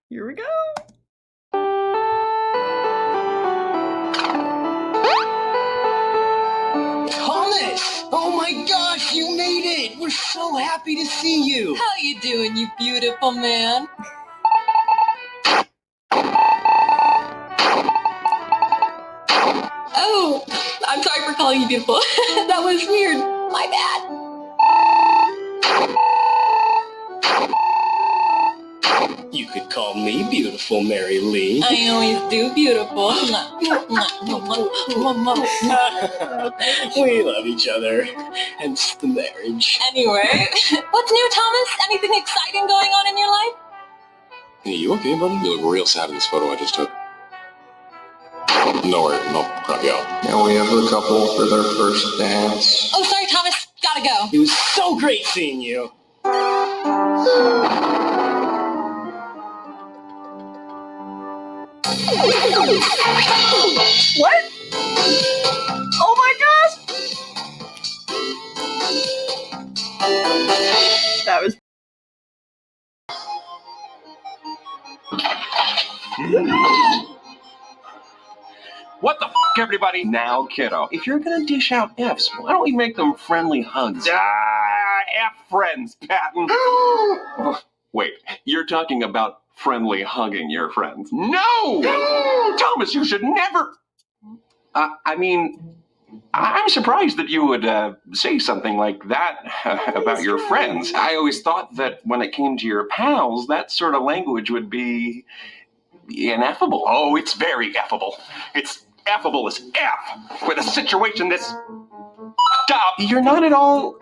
Here we go. Thomas! Oh my gosh, you made it! We're so happy to see you! How you doing, you beautiful man? Oh, I'm sorry for calling you beautiful. That was weird. My bad. You could call me beautiful, Mary Lee. I always do beautiful. We love each other, hence the marriage. Anyway, what's new, Thomas? Anything exciting going on in your life? Hey, you okay, buddy? You look real sad in this photo I just took. No worry, no crap you out. Now we have a couple for their first dance. Oh, sorry, Thomas. Gotta go. It was so great seeing you. What? Oh my gosh! That was. What the f***, everybody? Now, kiddo, if you're gonna dish out F's, why don't we make them friendly hugs? F friends, Patton. Wait, you're talking about friendly hugging your friends? No! Thomas, you should never... I'm surprised that you would say something like that about your friends. I always thought that when it came to your pals, that sort of language would be ineffable. Oh, it's very effable. It's effable as F with a situation this up. You're not at all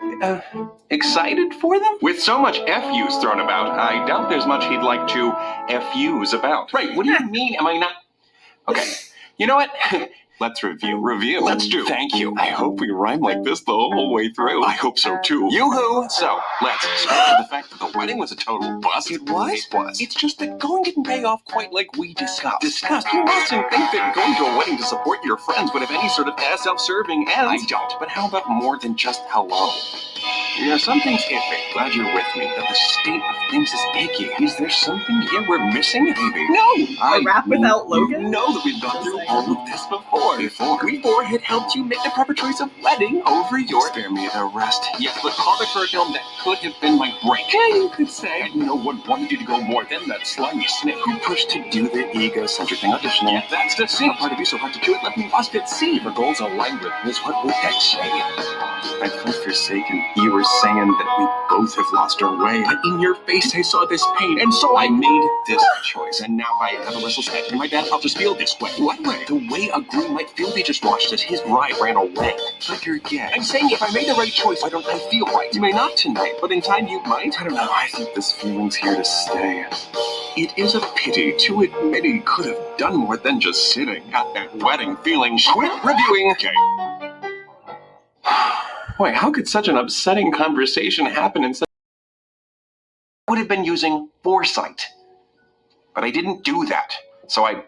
excited for them? With so much F-use thrown about, I doubt there's much he'd like to F-use about. Right, what do you mean? Am I not... Okay, you know what? Let's review. Let's do. Thank you. I hope we rhyme like this the whole way through. I hope so too. Yoo-hoo! So, let's start with the fact that the wedding was a total bust. It was? It was. It's just that going didn't pay off quite like we discussed. You mustn't think that going to a wedding to support your friends would have any sort of self-serving ends. I don't. But how about more than just hello? You know, something's iffy. Glad you're with me. That the state of things is icky. Is there something here we're missing? Maybe. No! A rap without Logan? You know that we've gone through all of this before. We four had helped you make the proper choice of wedding over your... Spare me the rest. Yes, but call it for a film that could have been my break. Yeah, you could say. And no one wanted you to go more than that slimy snake who pushed to do the egocentric thing auditioning. Yeah, that's the scene. Part of you so hard to do it, let me lost at sea. For goals aligned with this, what would that say? I felt forsaken. You were saying that we both have lost our way. But in your face I saw this pain, and so I made this choice. And now I have a restless head, and my dad helped us feel this way. What way? The way a groom might feel they just watched as his bride ran away. But you're gay. I'm saying if I made the right choice, why don't I feel right? You may not tonight, but in time you might. I don't know. I think this feeling's here to stay. It is a pity to admit he could have done more than just sitting at that wedding feeling. Quit reviewing. Okay. Wait, how could such an upsetting conversation happen in such... I would have been using foresight. But I didn't do that. So I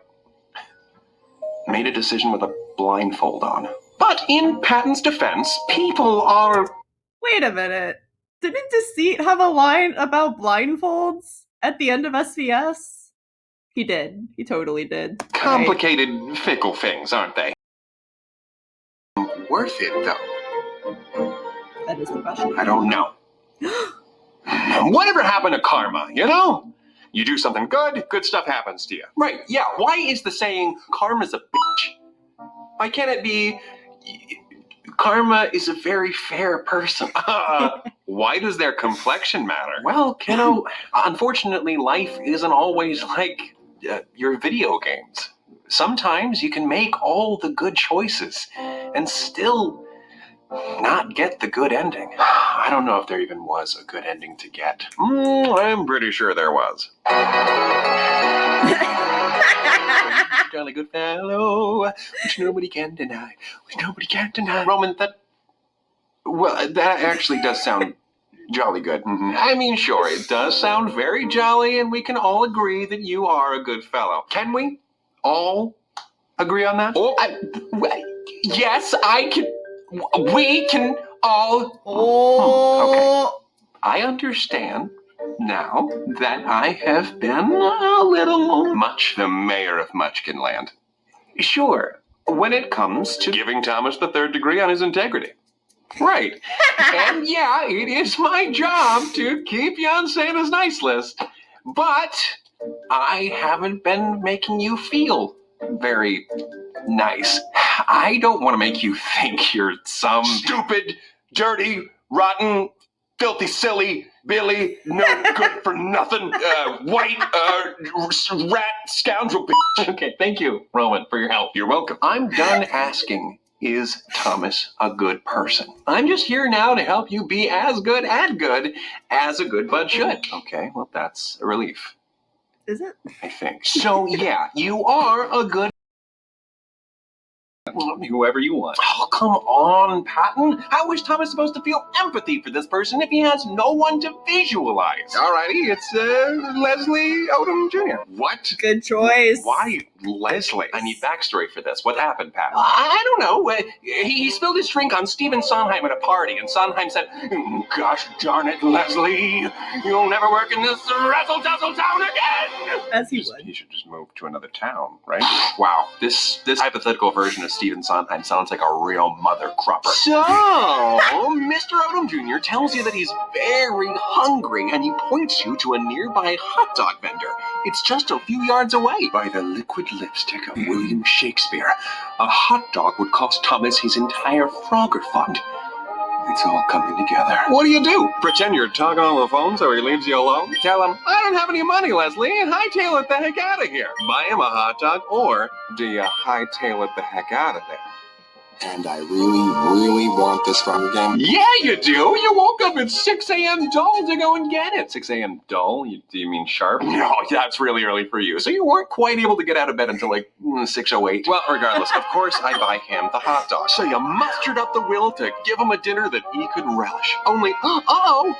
made a decision with a blindfold on. But in Patton's defense, people are... Wait a minute. Didn't Deceit have a line about blindfolds at the end of SVS? He did. He totally did. Complicated, fickle things, aren't they? Worth it, though. That is the question. I don't know. Whatever happened to karma, you know? You do something good, good stuff happens to you. Right, yeah. Why is the saying, karma's a bitch? Why can't it be, karma is a very fair person? Why does their complexion matter? Well, kiddo, unfortunately, life isn't always like your video games. Sometimes you can make all the good choices and still not get the good ending. I don't know if there even was a good ending to get. I'm pretty sure there was. Jolly good fellow, which nobody can deny, Roman, that actually does sound jolly good. Mm-hmm. I mean, sure, it does sound very jolly, and we can all agree that you are a good fellow. Can we all agree on that? Oh, yes, I can... We can all... Oh. Okay. I understand. now that I have been a little much the mayor of Munchkinland. Sure, when it comes to giving Thomas the third degree on his integrity. Right. And yeah, it is my job to keep you on Santa's nice list. But I haven't been making you feel very nice. I don't want to make you think you're some stupid, dirty, rotten, filthy, silly, Billy, no good for nothing, white, rat, scoundrel bitch. Okay, thank you, Roman, for your help. You're welcome. I'm done asking, is Thomas a good person? I'm just here now to help you be as good as a good bud should. Okay, well, that's a relief. Is it? I think. So, yeah, you are a good... whoever you want. Oh, come on, Patton. How is Thomas supposed to feel empathy for this person if he has no one to visualize? Alrighty, it's Leslie Odom Jr. What? Good choice. Why Leslie? I need backstory for this. What happened, Patton? I don't know. He spilled his drink on Stephen Sondheim at a party, and Sondheim said, "Gosh darn it, Leslie, you'll never work in this razzle-dazzle town again!" As he would. He should just move to another town, right? Wow, this hypothetical version of Stephen Sondheim sounds like a real mother crupper. So, Mr. Odom Jr. tells you that he's very hungry, and he points you to a nearby hot dog vendor. It's just a few yards away. By the liquid lipstick of William Shakespeare, a hot dog would cost Thomas his entire Frogger fund. It's all coming together. What do? Pretend you're talking on the phone so he leaves you alone? Tell him, I don't have any money, Leslie, and hightail it the heck out of here. Buy him a hot dog, or do you hightail it the heck out of there? And I really want this Frogger game. Yeah, you do. You woke up at 6 a.m. dull to go and get it. 6 a.m. dull? Do you mean sharp? No, that's really early for you. So you weren't quite able to get out of bed until like 6:08. Well, regardless, of course I buy him the hot dog. So you mustered up the will to give him a dinner that he could relish. Only,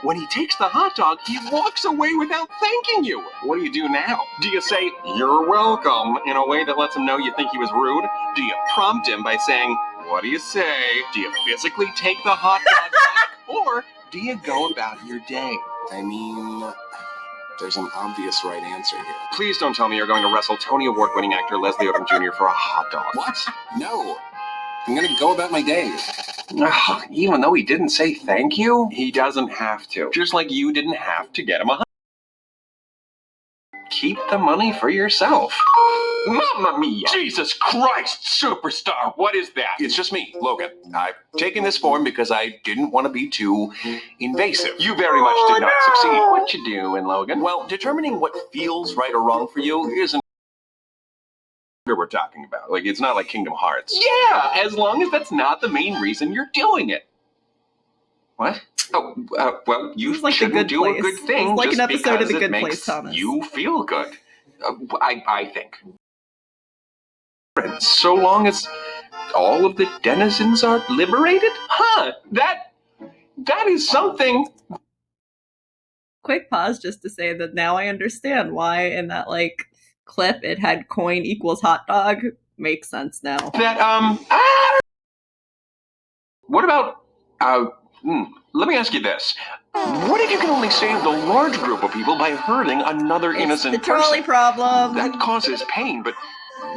when he takes the hot dog, he walks away without thanking you. What do you do now? Do you say, "You're welcome," in a way that lets him know you think he was rude? Do you prompt him by saying, "What do you say?" Do you physically take the hot dog back? Or do you go about your day? I mean, there's an obvious right answer here. Please don't tell me you're going to wrestle Tony Award-winning actor Leslie Odom Jr. for a hot dog. What? No. I'm gonna go about my day. Even though he didn't say thank you, he doesn't have to. Just like you didn't have to get him a hot dog. Keep the money for yourself. Mamma mia! Jesus Christ, superstar! What is that? It's just me, Logan. I've taken this form because I didn't want to be too invasive. You very much did not succeed. What you doing, Logan? Well, determining what feels right or wrong for you isn't what we're talking about. Like, it's not like Kingdom Hearts. Yeah, as long as that's not the main reason you're doing it. What? Oh, well, you It's like The shouldn't Good do Place. a good thing It's like just an episode of because The it Good makes Place, Thomas. you feel good. I think. So long as all of the denizens are liberated? Huh, that is something. Quick pause just to say that now I understand why in that clip it had coin equals hot dog. Makes sense now. What about, let me ask you this. What if you can only save the large group of people by hurting another innocent It's the trolley person? problem. That causes pain, but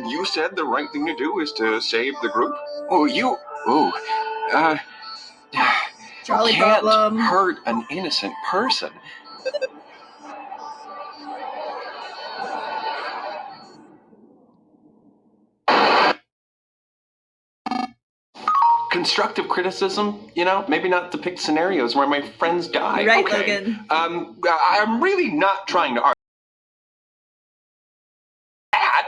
you said the right thing to do is to save the group? Trolley can't problem. hurt an innocent person. Constructive criticism, maybe not depict scenarios where my friends die. Right, okay. Logan. I'm really not trying to argue.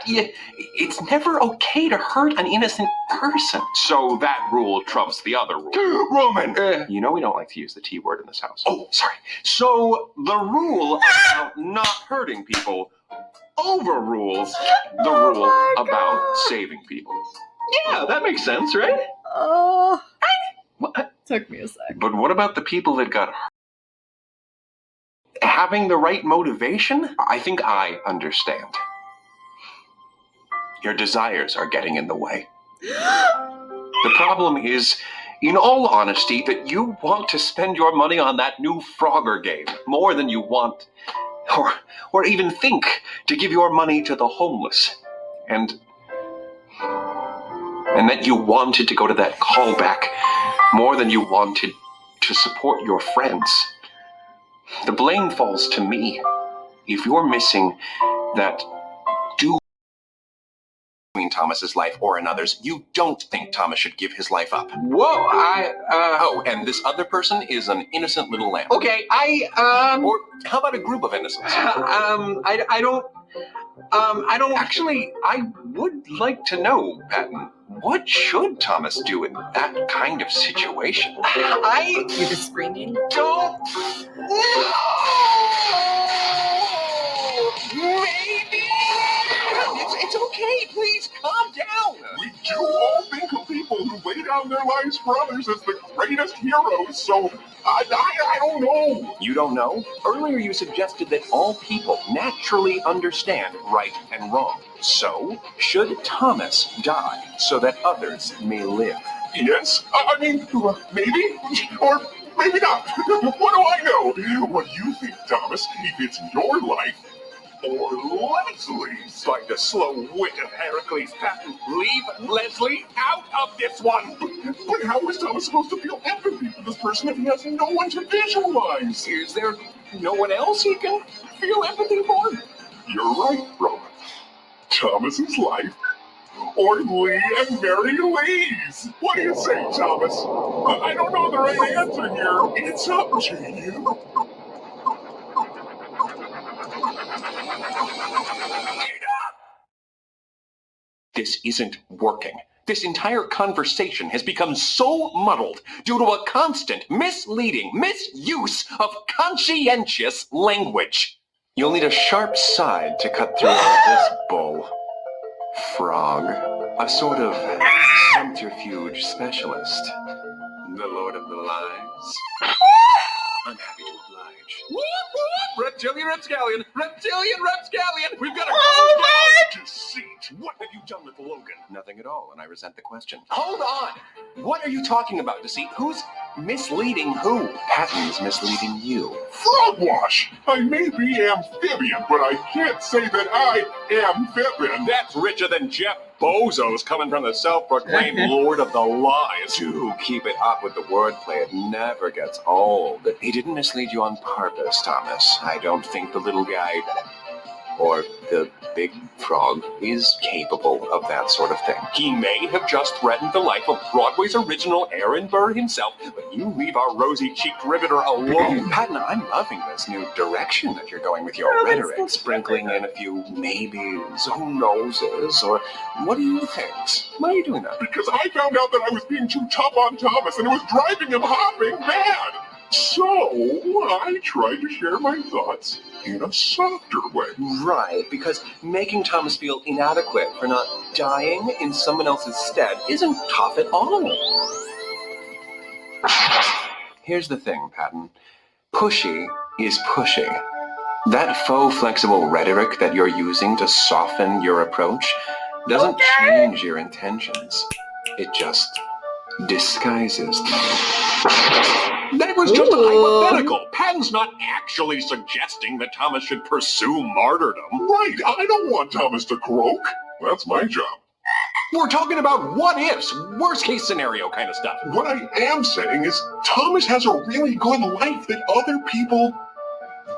It's never okay to hurt an innocent person. So that rule trumps the other rule. Roman! We don't like to use the T word in this house. Oh, sorry. So the rule about not hurting people overrules the rule about saving people. Yeah, that makes sense, right? Oh, What? took me a sec. But what about the people that got hurt? Having the right motivation? I think I understand. Your desires are getting in the way. The problem is in all honesty, that you want to spend your money on that new Frogger game more than you want, or even think, to give your money to the homeless. And that you wanted to go to that callback more than you wanted to support your friends. The blame falls to me. If you're missing that between Thomas's life or another's, you don't think Thomas should give his life up. Whoa, Oh, and this other person is an innocent little lamb. Okay, Or how about a group of innocents? I don't... Actually, I would like to know, Patton, what should Thomas do in that kind of situation? I You're just screaming. don't... Maybe... It's okay, please, calm down. We do all think of people who lay down their lives for others as the greatest heroes, so I don't know. You don't know? Earlier you suggested that all people naturally understand right and wrong. So, should Thomas die so that others may live? Yes, I mean, maybe, or maybe not. What do I know? What do you think, Thomas, if it's your life or Leslie's? By the slow wit of Heracles Patton, leave Leslie out of this one. But how is Thomas supposed to feel empathy for this person if he has no one to visualize? Is there no one else he can feel empathy for? You're right, Roman. Thomas's life, or Lee and Mary Lee's. What do you say, Thomas? I don't know the right answer here. It's up to you. This isn't working. This entire conversation has become so muddled due to a constant, misleading misuse of conscientious language. You'll need a sharp side to cut through all of this bull. Frog, a sort of subterfuge specialist. The Lord of the Lies. I'm happy to oblige. Reptilian Rapscallion! Reptilian Rapscallion! We've got a Deceit. What have you done with Logan? Nothing at all, and I resent the question. Hold on! What are you talking about, Deceit? Who's misleading who? Patton's misleading you. Frogwash! I may be amphibian, but I can't say that I am Fibbin. That's richer than Jeff Bezos coming from the self-proclaimed Lord of the Lies. Do keep it up with the wordplay. It never gets old. He didn't mislead you on purpose, Thomas. I don't think the little guy, or the big frog, is capable of that sort of thing. He may have just threatened the life of Broadway's original Aaron Burr himself, but you leave our rosy-cheeked riveter alone. Patton, I'm loving this new direction that you're going with your rhetoric, sprinkling in a few maybes, who knowses, or what do you think? Why are you doing that? Because I found out that I was being too tough on Thomas and it was driving him hopping mad. So I tried to share my thoughts in a softer way. Right, because making Thomas feel inadequate for not dying in someone else's stead isn't tough at all. Here's the thing, Patton. Pushy is pushy. That faux flexible rhetoric that you're using to soften your approach doesn't change your intentions. It just disguises them. That was just a hypothetical. Patton's not actually suggesting that Thomas should pursue martyrdom. Right, I don't want Thomas to croak. That's my job. We're talking about what-ifs, worst-case scenario kind of stuff. What I am saying is Thomas has a really good life that other people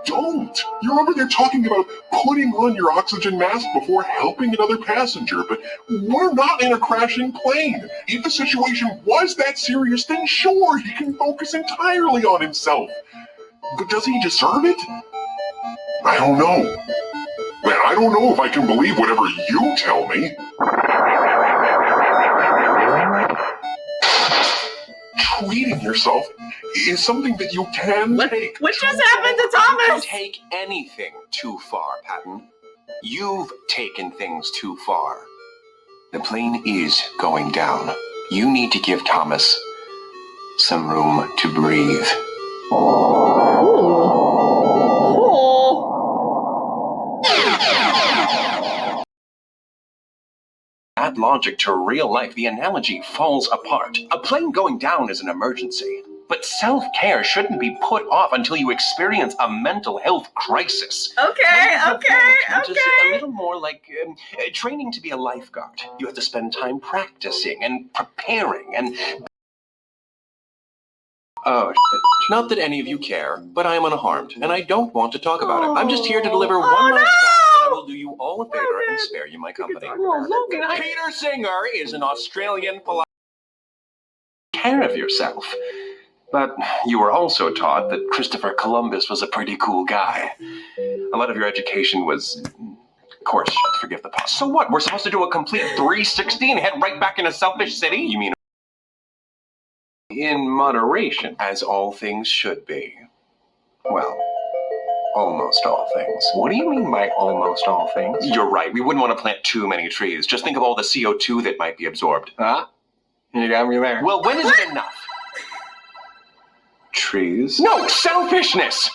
don't. You're over there talking about putting on your oxygen mask before helping another passenger, but we're not in a crashing plane. If the situation was that serious, then sure, he can focus entirely on himself. But does he deserve it? I don't know. Man, I don't know if I can believe whatever you tell me. Treating yourself is something that you can take. What just happened to Thomas? Take anything too far, Patton. You've taken things too far. The plane is going down. You need to give Thomas some room to breathe. that logic to real life, the analogy falls apart. A plane going down is an emergency. But self-care shouldn't be put off until you experience a mental health crisis. Okay. Just a little more like training to be a lifeguard. You have to spend time practicing and preparing and... Oh, shit. Not that any of you care, but I am unharmed, and I don't want to talk about it. I'm just here to deliver one last fact, and I will do you all a favor and spare you my company. Peter Singer is an Australian philosopher. Care of yourself. But you were also taught that Christopher Columbus was a pretty cool guy. A lot of your education was, of course, forgive the pun. So what? We're supposed to do a complete 360 and head right back into Selfish City? You mean in moderation, as all things should be. Well, almost all things. What do you mean by almost all things? You're right. We wouldn't want to plant too many trees. Just think of all the CO2 that might be absorbed. Huh? You got me there. Well, when is it enough? Trees? No, selfishness!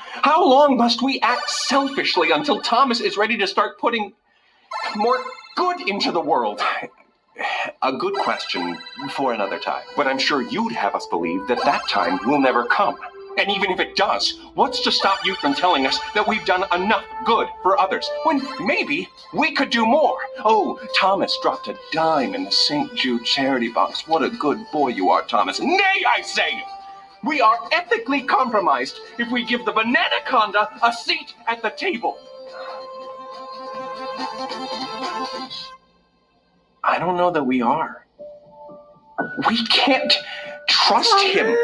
How long must we act selfishly until Thomas is ready to start putting more good into the world? A good question for another time. But I'm sure you'd have us believe that that time will never come. And even if it does, what's to stop you from telling us that we've done enough good for others, when maybe we could do more? Oh, Thomas dropped a dime in the St. Jude charity box. What a good boy you are, Thomas. Nay, I say! We are ethically compromised if we give the Bananaconda a seat at the table. I don't know that we are. We can't trust him.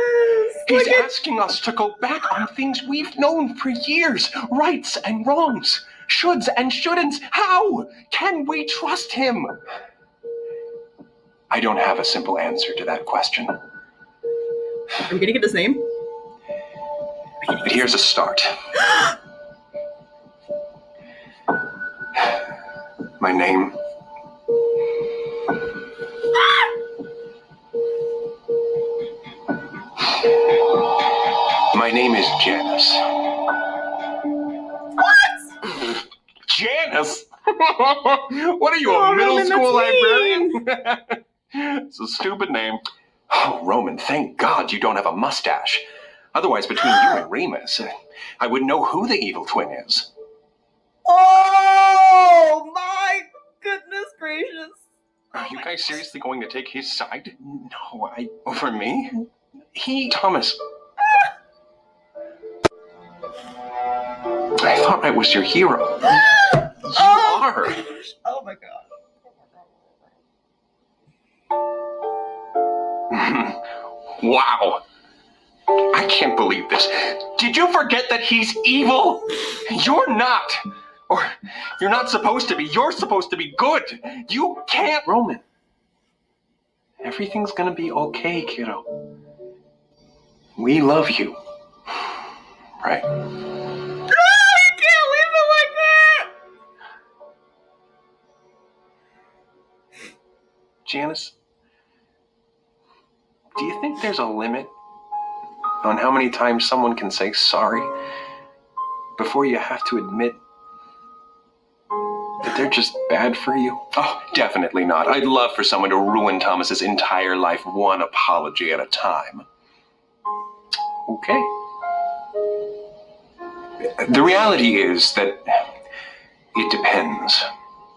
He's asking us to go back on things we've known for years. Rights and wrongs. Shoulds and shouldn'ts. How can we trust him? I don't have a simple answer to that question. Are we gonna get his name? But here's a start. My name. My name is Janice. What? Janice? What are you, a middle school librarian? It's a stupid name. Oh, Roman, thank God you don't have a mustache. Otherwise, between you and Remus, I wouldn't know who the evil twin is. Oh my goodness gracious. Are you guys seriously going to take his side? No, over me? Thomas. I thought I was your hero. You are. Oh my God. Wow. I can't believe this. Did you forget that he's evil? You're not. Or you're not supposed to be. You're supposed to be good. You can't. Roman. Everything's gonna be okay, kiddo. We love you. Right. No, you can't leave it like that! Janice, do you think there's a limit on how many times someone can say sorry before you have to admit that they're just bad for you? Oh, definitely not. I'd love for someone to ruin Thomas's entire life one apology at a time. Okay. The reality is that it depends.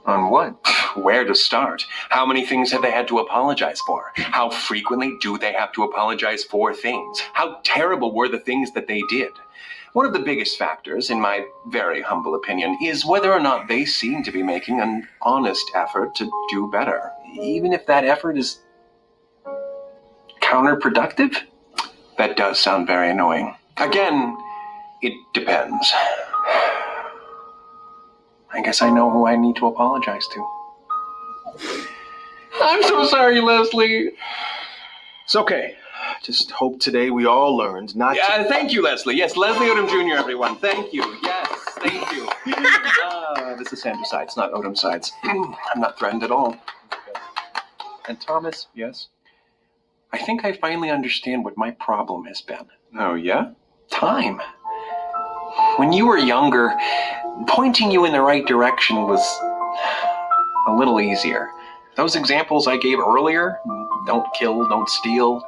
On what? Where to start? How many things have they had to apologize for? How frequently do they have to apologize for things? How terrible were the things that they did? One of the biggest factors, in my very humble opinion, is whether or not they seem to be making an honest effort to do better, even if that effort is counterproductive. That does sound very annoying. Again, it depends. I guess I know who I need to apologize to. I'm so sorry, Leslie. It's okay. Just hope today we all learned not to... Thank you, Leslie. Yes, Leslie Odom Jr., everyone. Thank you. Yes, thank you. This is Sandra Sides, not Odom Sides. I'm not threatened at all. And Thomas, yes? I think I finally understand what my problem has been. Oh, yeah? Time. When you were younger, pointing you in the right direction was a little easier. Those examples I gave earlier, don't kill, don't steal,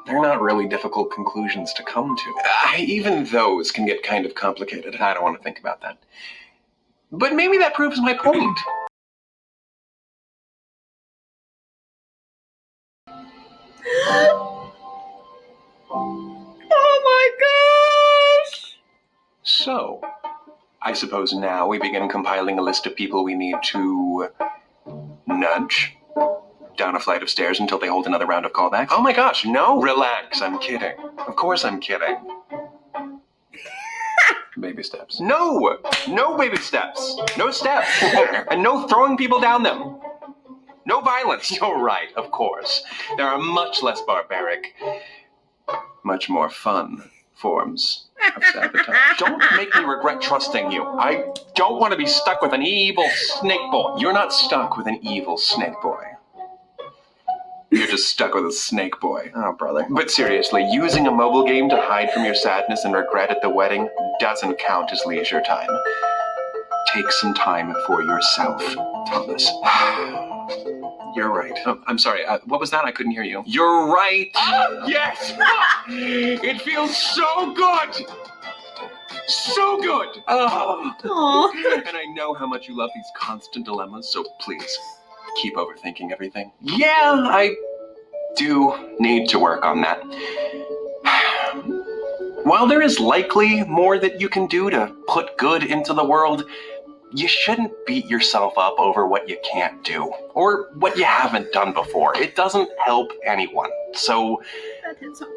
they're not really difficult conclusions to come to. Even those can get kind of complicated. I don't want to think about that. But maybe that proves my point. Oh my gosh! So, I suppose now we begin compiling a list of people we need to nudge down a flight of stairs until they hold another round of callbacks. Oh my gosh, no! Relax, I'm kidding. Of course I'm kidding. Baby steps. No! No baby steps! No steps! And no throwing people down them! No violence! You're right, of course. There are much less barbaric, much more fun forms of sabotage. Don't make me regret trusting you. I don't want to be stuck with an evil snake boy. You're not stuck with an evil snake boy. You're just stuck with a snake boy. Oh, brother. But seriously, using a mobile game to hide from your sadness and regret at the wedding doesn't count as leisure time. Take some time for yourself, Thomas. You're right. Oh, I'm sorry. What was that? I couldn't hear you. You're right. Yes! It feels so good! So good! Oh. Aww. And I know how much you love these constant dilemmas, so please, keep overthinking everything. Yeah, I do need to work on that. While there is likely more that you can do to put good into the world, you shouldn't beat yourself up over what you can't do, or what you haven't done before. It doesn't help anyone, so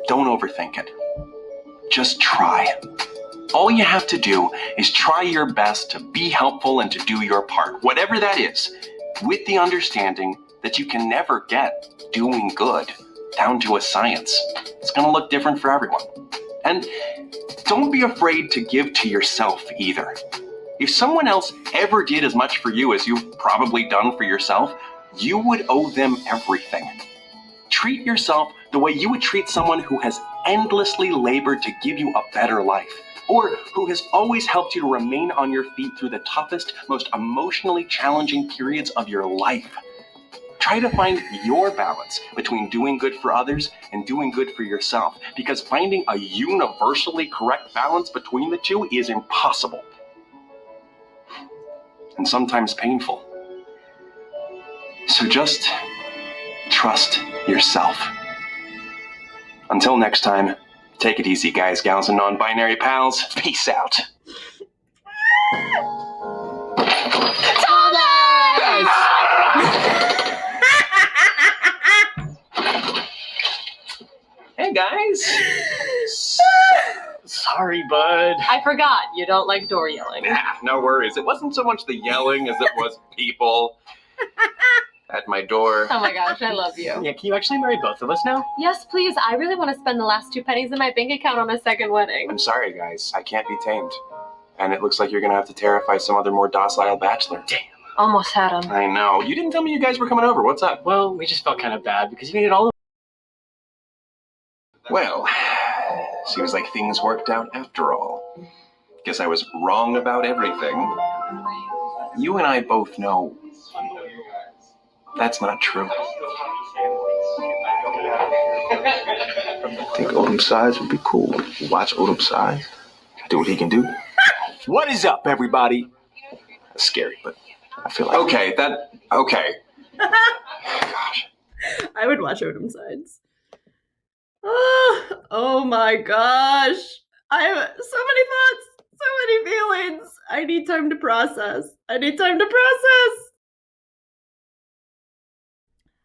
don't overthink it. Just try. All you have to do is try your best to be helpful and to do your part, whatever that is, with the understanding that you can never get doing good down to a science. It's gonna look different for everyone. And don't be afraid to give to yourself either. If someone else ever did as much for you as you've probably done for yourself, you would owe them everything. Treat yourself the way you would treat someone who has endlessly labored to give you a better life, or who has always helped you to remain on your feet through the toughest, most emotionally challenging periods of your life. Try to find your balance between doing good for others and doing good for yourself, because finding a universally correct balance between the two is impossible. And sometimes painful. So just trust yourself. Until next time, take it easy, guys, gals, and non-binary pals. Peace out. Thomas! Hey, guys. Sorry, bud. I forgot you don't like door yelling. No worries. It wasn't so much the yelling as it was people at my door. Oh my gosh, I love you. Yeah, can you actually marry both of us now? Yes, please. I really want to spend the last 2 pennies in my bank account on a second wedding. I'm sorry, guys. I can't be tamed. And it looks like you're gonna have to terrify some other more docile bachelor. Damn. Almost had him. I know. You didn't tell me you guys were coming over. What's up? Well, we just felt kind of bad because you needed all of Well, seems like things worked out after all. Guess I was wrong about everything. You and I both know that's not true. I think Odom Size would be cool. Watch Odom Size, do what he can do. What is up, everybody? That's scary, but I feel like... Okay. Gosh. I would watch Odom Sides. Oh my gosh. I have so many thoughts, so many feelings. I need time to process.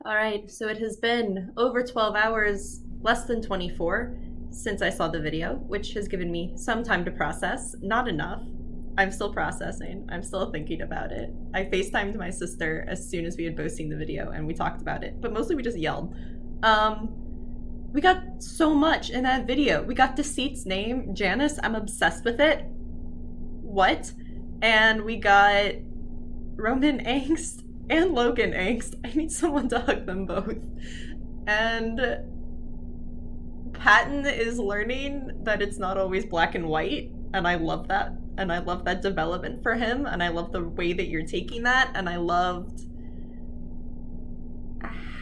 Alright, so it has been over 12 hours, less than 24, since I saw the video, which has given me some time to process. Not enough. I'm still processing. I'm still thinking about it. I FaceTimed my sister as soon as we had both seen the video, and we talked about it, but mostly we just yelled. We got so much in that video. We got Deceit's name, Janice. I'm obsessed with it. What? And we got Roman angst and Logan angst. I need someone to hug them both. And Patton is learning that it's not always black and white, and I love that. and I love that development for him, and I love the way that you're taking that, and I loved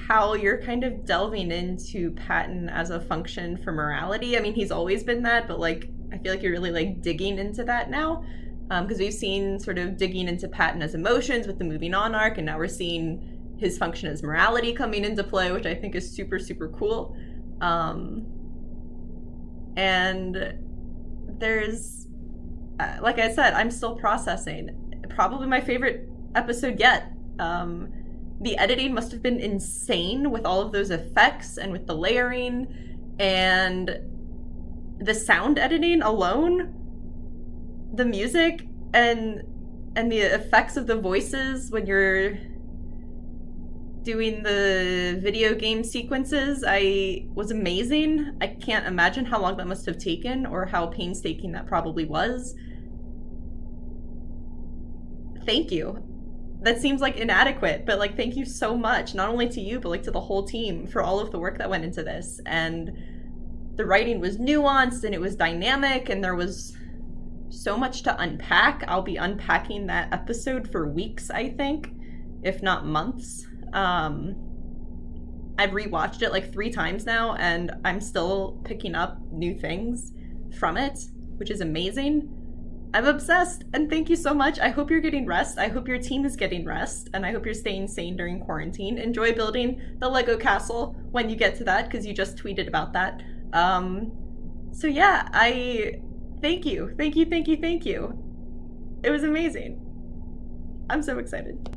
how you're kind of delving into Patton as a function for morality. I mean, he's always been that, but like, I feel like you're really like digging into that now, because we've seen sort of digging into Patton as emotions with the moving on arc, and now we're seeing his function as morality coming into play, which I think is super, super cool. And there's, like I said, I'm still processing. Probably my favorite episode yet. The editing must have been insane with all of those effects and with the layering and the sound editing alone, the music and the effects of the voices when you're doing the video game sequences was amazing. I can't imagine how long that must have taken or how painstaking that probably was. Thank you. That seems like inadequate, but like, thank you so much, not only to you, but like to the whole team for all of the work that went into this. And the writing was nuanced and it was dynamic and there was so much to unpack. I'll be unpacking that episode for weeks, I think, if not months. I've rewatched it like 3 times now and I'm still picking up new things from it, which is amazing. I'm obsessed, and thank you so much. I hope you're getting rest. I hope your team is getting rest, and I hope you're staying sane during quarantine. Enjoy building the Lego castle when you get to that, because you just tweeted about that. So yeah, thank you. Thank you. It was amazing. I'm so excited.